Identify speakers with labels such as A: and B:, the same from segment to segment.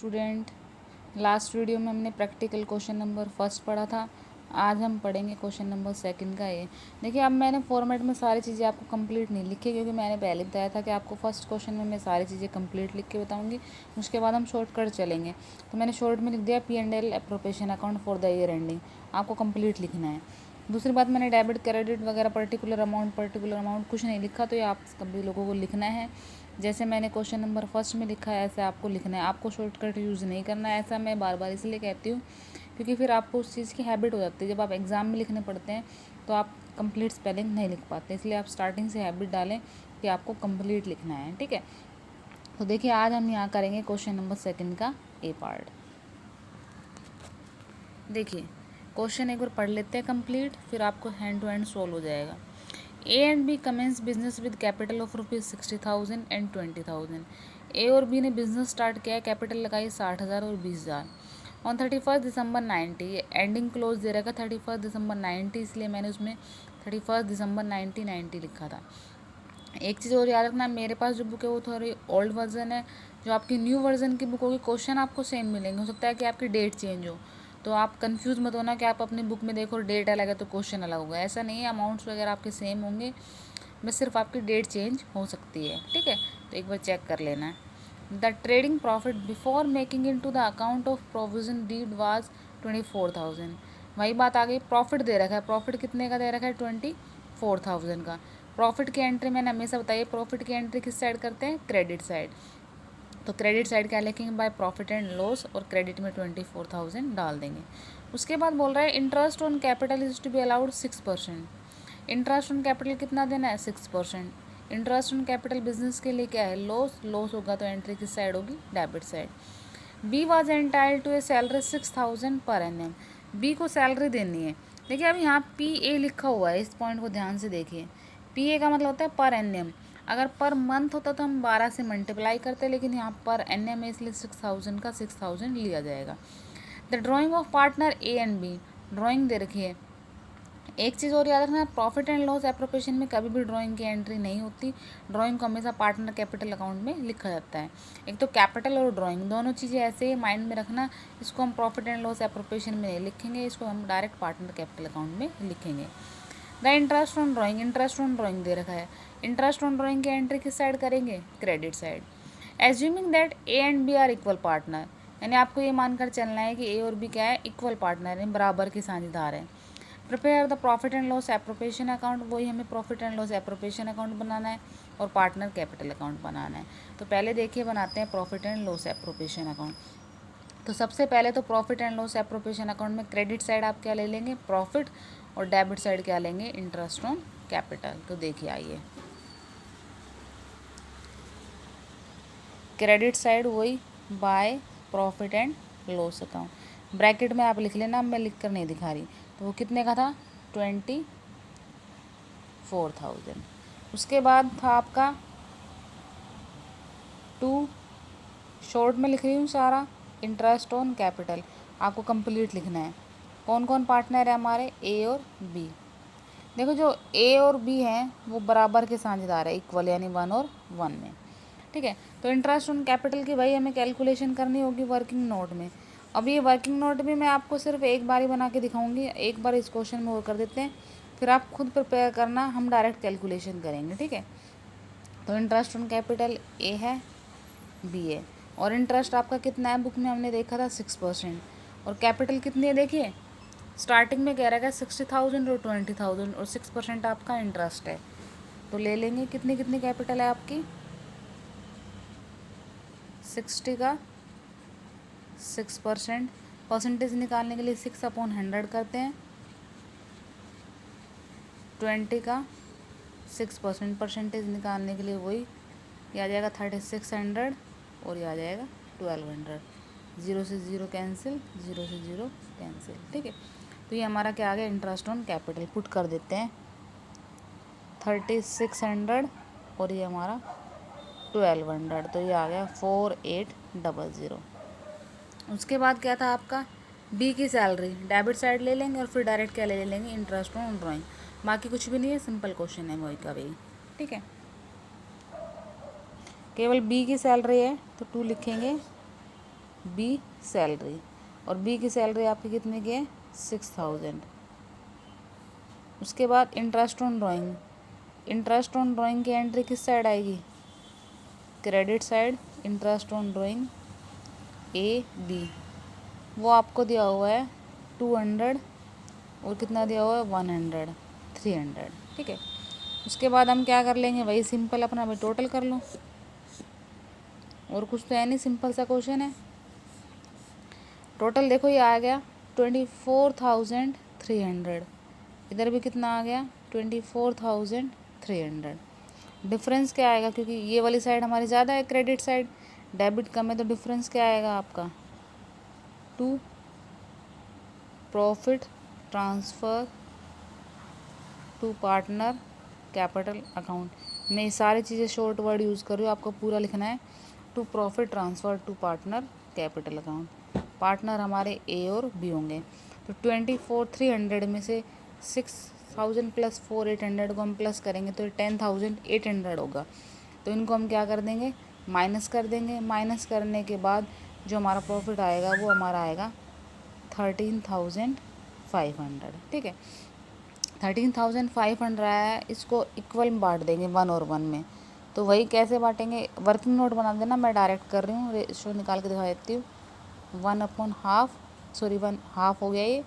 A: Student, last video में हमने practical question number first पढ़ा था। आज हम पढ़ेंगे क्वेश्चन नंबर सेकंड का। ये देखिए, अब मैंने फॉर्मेट में सारी चीज़ें आपको कंप्लीट नहीं लिखी, क्योंकि मैंने पहले बताया था कि आपको फर्स्ट क्वेश्चन में मैं सारी चीज़ें कंप्लीट लिख के बताऊंगी, उसके बाद हम शॉर्टकट चलेंगे। तो मैंने शॉर्ट में लिख दिया P&L appropriation account for the year ending, आपको कंप्लीट लिखना है। दूसरी बात, मैंने डेबिट क्रेडिट वगैरह पर्टिकुलर अमाउंट कुछ नहीं लिखा, तो ये आप सभी लोगों को लिखना है। जैसे मैंने क्वेश्चन नंबर फर्स्ट में लिखा है ऐसे आपको लिखना है, आपको शॉर्टकट यूज़ नहीं करना है। ऐसा मैं बार बार इसलिए कहती हूँ क्योंकि फिर आपको उस चीज़ की हैबिट हो जाती है। जब आप एग्ज़ाम में लिखने पड़ते हैं तो आप कंप्लीट स्पेलिंग नहीं लिख पाते, इसलिए आप स्टार्टिंग से हैबिट डालें कि आपको कंप्लीट लिखना है, ठीक है। तो देखिए, आज हम यहाँ करेंगे क्वेश्चन नंबर सेकंड का ए पार्ट। देखिए, क्वेश्चन एक बार पढ़ लेते हैं कंप्लीट, फिर आपको हैंड टू हैंड सॉल्व हो जाएगा। A and B commence business with capital of ₹60,000 and 20,000। A और बी ने बिजनेस स्टार्ट किया है, कैपिटल लगाई 60,000 और 20,000। ऑन 31 दिसंबर 90, एंडिंग क्लोज दे रखा 31 दिसंबर 90, इसलिए मैंने उसमें 31 दिसंबर 1990 लिखा था। एक चीज़ और याद रखना, मेरे पास जो बुक है वो थोड़ी ओल्ड वर्जन है। जो आपकी न्यू वर्जन की बुक होगी, क्वेश्चन आपको सेम मिलेंगे, हो सकता है कि आपकी डेट चेंज हो, तो आप कंफ्यूज मत होना कि आप अपनी बुक में देखो डेट अलग है तो क्वेश्चन अलग होगा। ऐसा नहीं है, अमाउंट्स वगैरह आपके सेम होंगे, बस सिर्फ आपकी डेट चेंज हो सकती है, ठीक है। तो एक बार चेक कर लेना है। The trading profit before making into the account of provision deed was 24,000। वही बात आ गई, प्रॉफिट दे रखा है, प्रॉफिट कितने का दे रखा है 24,000 का। प्रॉफिट की एंट्री मैंने हमेशा बताइए, प्रॉफिट की एंट्री किस साइड करते हैं, क्रेडिट साइड। तो क्रेडिट साइड क्या लिखेंगे, बाय प्रॉफिट एंड लॉस, और क्रेडिट में 24,000 डाल देंगे। उसके बाद बोल रहा है interest on capital is to be allowed 6%। Interest on capital कितना देना है, 6%। इंटरेस्ट ऑन कैपिटल बिजनेस के लिए क्या है, लॉस होगा, तो एंट्री किस साइड होगी, debit side. B was entitled to a salary 6,000 per NM. B को सैलरी देनी है। देखिए, अब यहाँ PA लिखा हुआ है, इस पॉइंट को ध्यान से देखिए। PA का मतलब होता है पर एनएम। अगर पर मंथ होता तो हम 12 से मल्टीप्लाई करते, लेकिन यहाँ पर एनएम है, इसलिए 6,000 का 6,000 लिया जाएगा। The drawing of partner A and B, drawing दे रखी है। एक चीज़ और याद रखना, प्रॉफिट एंड लॉस एप्रोप्रिएशन में कभी भी ड्राइंग की एंट्री नहीं होती। ड्राइंग को हमेशा पार्टनर कैपिटल अकाउंट में लिखा जाता है। एक तो कैपिटल और ड्राइंग दोनों चीज़ें ऐसे ही माइंड में रखना। इसको हम प्रॉफिट एंड लॉस एप्रोप्रिएशन में नहीं लिखेंगे, इसको हम डायरेक्ट पार्टनर कैपिटल अकाउंट में लिखेंगे। The interest on drawing, interest on drawing दे रखा है। इंटरेस्ट ऑन ड्राइंग की एंट्री किस साइड करेंगे, credit side. Assuming that A and B are equal partner, यानी आपको ये मानकर चलना है कि A और B क्या है, इक्वल पार्टनर है, बराबर के साझेदार हैं। Prepare the profit and loss appropriation account, वही हमें profit and loss appropriation account बनाना है और पार्टनर कैपिटल अकाउंट बनाना है। तो पहले देखिए बनाते हैं profit and loss appropriation account. तो सबसे पहले तो profit and loss appropriation account में क्रेडिट साइड आप क्या ले लेंगे, प्रॉफिट, और डेबिट साइड क्या लेंगे, इंटरेस्ट ऑन कैपिटल। तो देखिए, आइए क्रेडिट साइड वही bye profit and loss account, bracket में आप लिख लेना, मैं लिख कर नहीं दिखा रही। तो वो कितने का था, 24,000। उसके बाद था आपका 2, शॉर्ट में लिख रही हूँ सारा, इंटरेस्ट ऑन कैपिटल। आपको कंप्लीट लिखना है। कौन कौन पार्टनर है हमारे, A और B। देखो, जो A और B हैं वो बराबर के साझेदार है, इक्वल, यानी 1 और 1 में, ठीक है। तो इंटरेस्ट ऑन कैपिटल की भाई हमें कैलकुलेशन करनी होगी वर्किंग नोट में। अब ये वर्किंग नोट भी मैं आपको सिर्फ एक बार ही बना के दिखाऊंगी, एक बार इस क्वेश्चन में वो कर देते हैं, फिर आप खुद प्रिपेयर करना, हम डायरेक्ट कैलकुलेशन करेंगे, ठीक है। तो इंटरेस्ट ऑन कैपिटल A है, B है, और इंटरेस्ट आपका कितना है, बुक में हमने देखा था 6%, और कैपिटल कितनी है, देखिए स्टार्टिंग में कह रहा है 60,000 और 20,000, और 6% आपका इंटरेस्ट है। तो ले लेंगे, कितनी कितनी कैपिटल है आपकी, 60 का 6%, परसेंटेज निकालने के लिए 6/100 करते हैं। 20 का 6%, परसेंटेज निकालने के लिए वही ये आ जाएगा 3600, और ये आ जाएगा 1200। 0 से 0 कैंसिल, 0 से 0 कैंसिल, ठीक है। तो ये हमारा क्या आ गया, इंटरेस्ट ऑन कैपिटल। पुट कर देते हैं 3600, और ये हमारा 1200, तो ये आ गया 4800। उसके बाद क्या था आपका, B की सैलरी, डेबिट साइड ले लेंगे, और फिर डायरेक्ट क्या ले लेंगे, इंटरेस्ट ऑन ड्राइंग। बाकी कुछ भी नहीं है, सिंपल क्वेश्चन है वही का वही, ठीक है। केवल B की सैलरी है तो 2 लिखेंगे, बी सैलरी, और बी की सैलरी आपकी कितने की है 6000। उसके बाद interest on drawing, interest on drawing की एंट्री किस साइड आएगी, credit side. Interest on drawing A B, वो आपको दिया हुआ है 200 और कितना दिया हुआ है 100, 300, ठीक है। उसके बाद हम क्या कर लेंगे, वही सिंपल अपना भाई टोटल कर लो, और कुछ तो है नहीं, सिंपल सा क्वेश्चन है। टोटल देखो ये आ गया 24,300, इधर भी कितना आ गया 24,300। डिफरेंस क्या आएगा, क्योंकि ये वाली साइड हमारी ज़्यादा है, क्रेडिट साइड, डेबिट कम है, तो डिफरेंस क्या आएगा आपका, to profit transfer to partner capital account. मैं ये सारी चीज़ें शॉर्ट वर्ड यूज़ कर रही हूँ, आपको पूरा लिखना है, to profit transfer to partner capital account. Partner हमारे ए और बी होंगे। तो 24,300 में से 6,000 प्लस 4,800 को हम प्लस करेंगे तो 10,800 होगा। तो इनको हम क्या कर देंगे, माइनस कर देंगे। माइनस करने के बाद जो हमारा प्रॉफिट आएगा वो हमारा आएगा 13,500, ठीक है। 13,500 आया है, इसको इक्वल में बांट देंगे 1 और 1 में। तो वही कैसे बांटेंगे, वर्किंग नोट बना देना, मैं डायरेक्ट कर रही हूँ, रेशो निकाल के दिखा देती हूँ। 1/2, सॉरी 1/2 हो गया ये,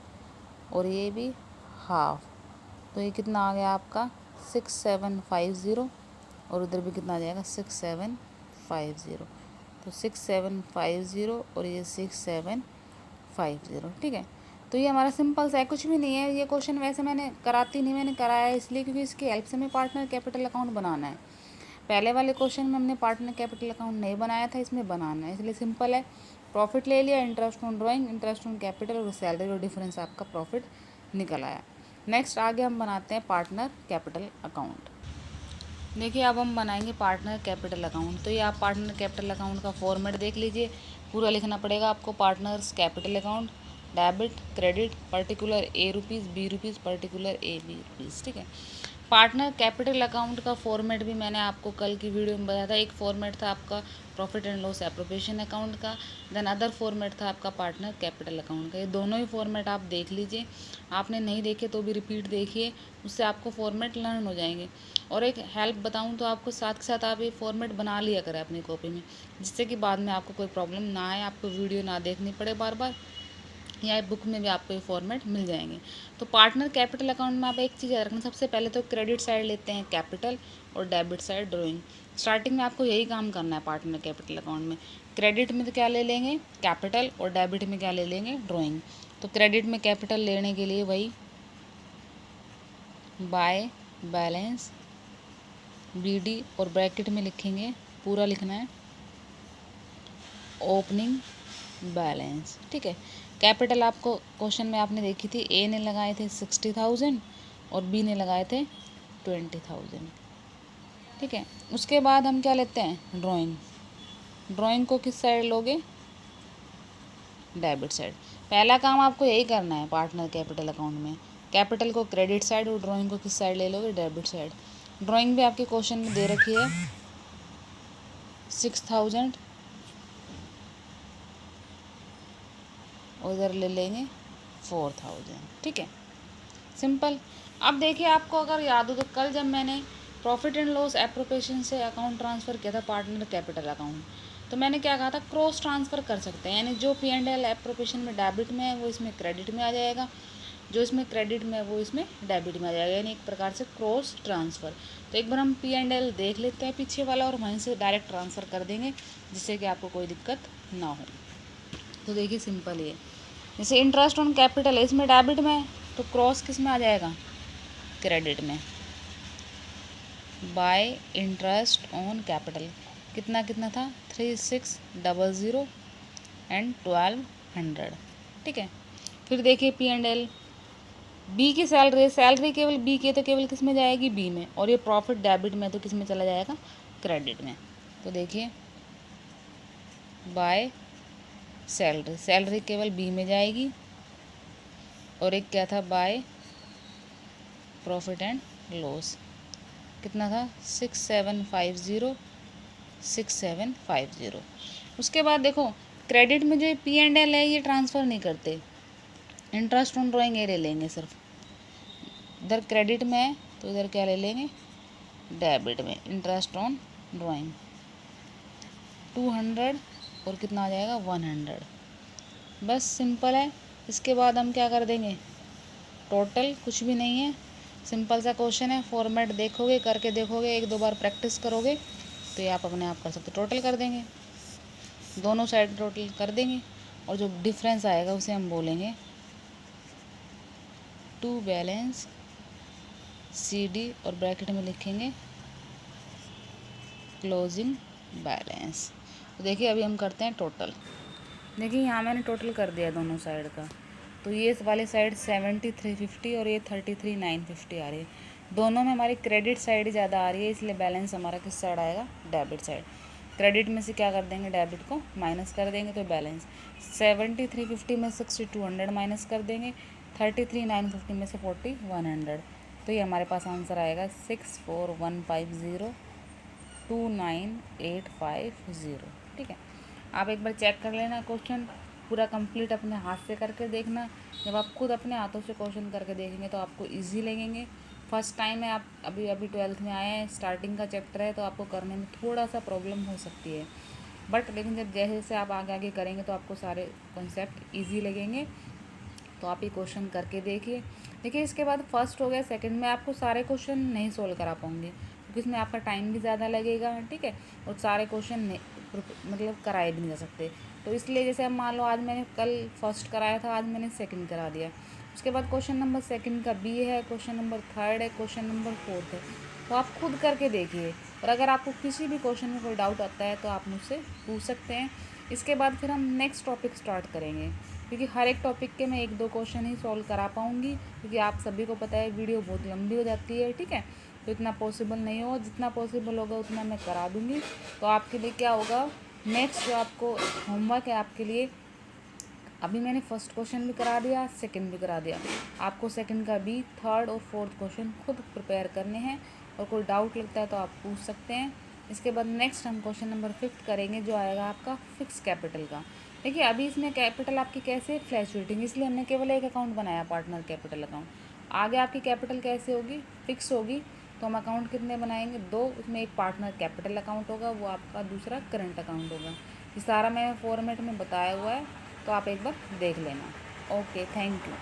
A: और ये भी हाफ, तो ये कितना आ गया आपका 6750, और उधर भी कितना आ जाएगा 6750। तो 6750 और ये 6750, ठीक है। तो ये हमारा सिंपल सा है, कुछ भी नहीं है। ये क्वेश्चन वैसे मैंने कराती नहीं, मैंने कराया है इसलिए क्योंकि इसकी हेल्प से हमें पार्टनर कैपिटल अकाउंट बनाना है। पहले वाले क्वेश्चन में हमने पार्टनर कैपिटल अकाउंट नहीं बनाया था, इसमें बनाना है, इसलिए सिंपल है। प्रॉफिट ले लिया, interest on drawing, interest on capital और सैलरी और डिफरेंस आपका प्रॉफिट निकल आया। नेक्स्ट आगे हम बनाते हैं पार्टनर कैपिटल अकाउंट। देखिए अब हम बनाएंगे पार्टनर कैपिटल अकाउंट। तो ये आप पार्टनर कैपिटल अकाउंट का फॉर्मेट देख लीजिए, पूरा लिखना पड़ेगा आपको। Partners capital account, debit credit, particular A rupees, B rupees, particular A B rupees, ठीक है। पार्टनर कैपिटल अकाउंट का फॉर्मेट भी मैंने आपको कल की वीडियो में बताया था। एक फॉर्मेट था आपका profit and loss appropriation account का, देन अदर फॉर्मेट था आपका पार्टनर कैपिटल अकाउंट का। ये दोनों ही फॉर्मेट आप देख लीजिए, आपने नहीं देखे तो भी रिपीट देखिए, उससे आपको फॉर्मेट लर्न हो जाएंगे। और एक हेल्प बताऊं तो आपको साथ के साथ आप ये फॉर्मेट बना लिया करें अपनी कॉपी में, जिससे कि बाद में आपको कोई प्रॉब्लम ना आए, आपको वीडियो ना देखनी पड़े बार बार, या बुक में भी आपको ये फॉर्मेट मिल जाएंगे। तो पार्टनर कैपिटल अकाउंट में आप एक चीज़ याद रखना, सबसे पहले तो क्रेडिट साइड लेते हैं कैपिटल और डेबिट साइड ड्राइंग। स्टार्टिंग में आपको यही काम करना है पार्टनर कैपिटल अकाउंट में। क्रेडिट में तो क्या ले लेंगे कैपिटल, और डेबिट में क्या ले लेंगे ड्राइंग। तो क्रेडिट में कैपिटल लेने के लिए वही बाय बैलेंस BD और ब्रैकेट में लिखेंगे, पूरा लिखना है ओपनिंग बैलेंस, ठीक है। कैपिटल आपको क्वेश्चन में आपने देखी थी, ए ने लगाए थे 60,000 और बी ने लगाए थे 20,000, ठीक है। उसके बाद हम क्या लेते हैं ड्राइंग। ड्राइंग को किस साइड लोगे, डेबिट साइड। पहला काम आपको यही करना है पार्टनर कैपिटल अकाउंट में, कैपिटल को क्रेडिट साइड और ड्राइंग को किस साइड ले लोगे, डेबिट साइड। ड्राइंग भी आपके क्वेश्चन में दे रखी है 6,000, उधर ले लेंगे 4,000, ठीक है, सिंपल। अब देखिए आपको अगर याद हो तो कल जब मैंने प्रॉफिट एंड लॉस एप्रोप्रिएशन से अकाउंट ट्रांसफ़र किया था पार्टनर कैपिटल अकाउंट, तो मैंने क्या कहा था क्रॉस ट्रांसफ़र कर सकते हैं, यानी जो P&L एप्रोप्रिएशन में डेबिट में है वो इसमें क्रेडिट में आ जाएगा, जो इसमें क्रेडिट में है वो इसमें डेबिट में आ जाएगा, यानी एक प्रकार से क्रॉस ट्रांसफ़र। तो एक बार हम P&L देख लेते हैं पीछे वाला, और वहीं से डायरेक्ट ट्रांसफ़र कर देंगे, जिससे कि आपको कोई दिक्कत ना हो। तो देखिए सिंपल ये, जैसे इंटरेस्ट ऑन कैपिटल है इसमें डेबिट में है, तो क्रॉस किस में आ जाएगा, क्रेडिट में। बाय इंटरेस्ट ऑन कैपिटल कितना कितना था 3600 एंड 1200, ठीक है। फिर देखिए P&L, बी की सैलरी, सैलरी केवल बी की तो केवल किस में जाएगी, बी में, और ये प्रॉफिट डेबिट में तो किस में चला जाएगा, क्रेडिट में। तो देखिए बाय सैलरी, सैलरी केवल बी में जाएगी, और एक क्या था बाय प्रॉफिट एंड लॉस, कितना था 6750। उसके बाद देखो क्रेडिट में जो P&L है ये ट्रांसफ़र नहीं करते, इंटरेस्ट ऑन ड्राइंग ये ले लेंगे सिर्फ। इधर क्रेडिट में है तो इधर क्या ले लेंगे, डेबिट में इंटरेस्ट ऑन ड्राइंग 200 और कितना आ जाएगा 100। बस सिंपल है। इसके बाद हम क्या कर देंगे, टोटल कुछ भी नहीं है, सिंपल सा क्वेश्चन है। फॉर्मेट देखोगे, करके देखोगे, एक दो बार प्रैक्टिस करोगे तो ये आप अपने आप कर सकते हो। टोटल कर देंगे, दोनों साइड टोटल कर देंगे और जो डिफरेंस आएगा उसे हम बोलेंगे टू बैलेंस CD और ब्रैकेट में लिखेंगे क्लोजिंग बैलेंस। तो देखिए अभी हम करते हैं टोटल। देखिए यहाँ मैंने टोटल कर दिया दोनों साइड का, तो ये वाले साइड 7350 और ये 33950 आ रही है। दोनों में हमारी क्रेडिट साइड ज़्यादा आ रही है, इसलिए बैलेंस हमारा किस साइड आएगा, डेबिट साइड। क्रेडिट में से क्या कर देंगे, डेबिट को माइनस कर देंगे, तो बैलेंस 7350 में 6200 माइनस कर देंगे, 33950 में से 4100, तो ये हमारे पास आंसर आएगा 6415029850। ठीक है, आप एक बार चेक कर लेना, क्वेश्चन पूरा कंप्लीट अपने हाथ से करके देखना। जब आप खुद अपने हाथों से क्वेश्चन करके देखेंगे तो आपको इजी लगेंगे। फर्स्ट टाइम है, आप अभी 12th में आए हैं, स्टार्टिंग का चैप्टर है, तो आपको करने में थोड़ा सा प्रॉब्लम हो सकती है, बट लेकिन जब जैसे जैसे आप आगे आगे करेंगे तो आपको सारे कॉन्सेप्ट ईजी लगेंगे। तो आप ये क्वेश्चन करके देखिए। देखिए इसके बाद फर्स्ट हो गया, सेकंड में आपको सारे क्वेश्चन नहीं सोल्व करा पाऊँगी क्योंकि इसमें आपका टाइम भी ज़्यादा लगेगा। ठीक है, और सारे क्वेश्चन मतलब कराए भी नहीं जा सकते, तो इसलिए जैसे अब मान लो आज मैंने कल फर्स्ट कराया था, आज मैंने सेकंड करा दिया। उसके बाद क्वेश्चन नंबर सेकंड का B है, क्वेश्चन नंबर थर्ड है, क्वेश्चन नंबर फोर्थ है, तो आप खुद करके देखिए। और अगर आपको किसी भी क्वेश्चन में कोई डाउट आता है तो आप मुझसे पूछ सकते हैं। इसके बाद फिर हम नेक्स्ट टॉपिक स्टार्ट करेंगे, क्योंकि हर एक टॉपिक के मैं एक दो क्वेश्चन ही सॉल्व करा पाऊँगी, क्योंकि आप सभी को पता है वीडियो बहुत लंबी हो जाती है। ठीक है, तो इतना पॉसिबल नहीं होगा, जितना पॉसिबल होगा उतना मैं करा दूँगी। तो आपके लिए क्या होगा, नेक्स्ट जो आपको होमवर्क है आपके लिए, अभी मैंने फर्स्ट क्वेश्चन भी करा दिया, सेकंड भी करा दिया, आपको सेकंड का B, थर्ड और फोर्थ क्वेश्चन खुद प्रिपेयर करने हैं, और कोई डाउट लगता है तो आप पूछ सकते हैं। इसके बाद नेक्स्ट हम क्वेश्चन नंबर 5 करेंगे, जो आएगा आपका फिक्स कैपिटल का। देखिए अभी इसमें कैपिटल आपकी कैसे फ्लैक्चुएटिंग, इसलिए हमने केवल एक अकाउंट बनाया, पार्टनर कैपिटल अकाउंट। आगे आपकी कैपिटल कैसे होगी, फिक्स होगी, तो हम अकाउंट कितने बनाएंगे, 2। उसमें एक पार्टनर कैपिटल अकाउंट होगा, वो आपका दूसरा करंट अकाउंट होगा। ये सारा मैंने फॉर्मेट में बताया हुआ है, तो आप एक बार देख लेना। Okay, thank you.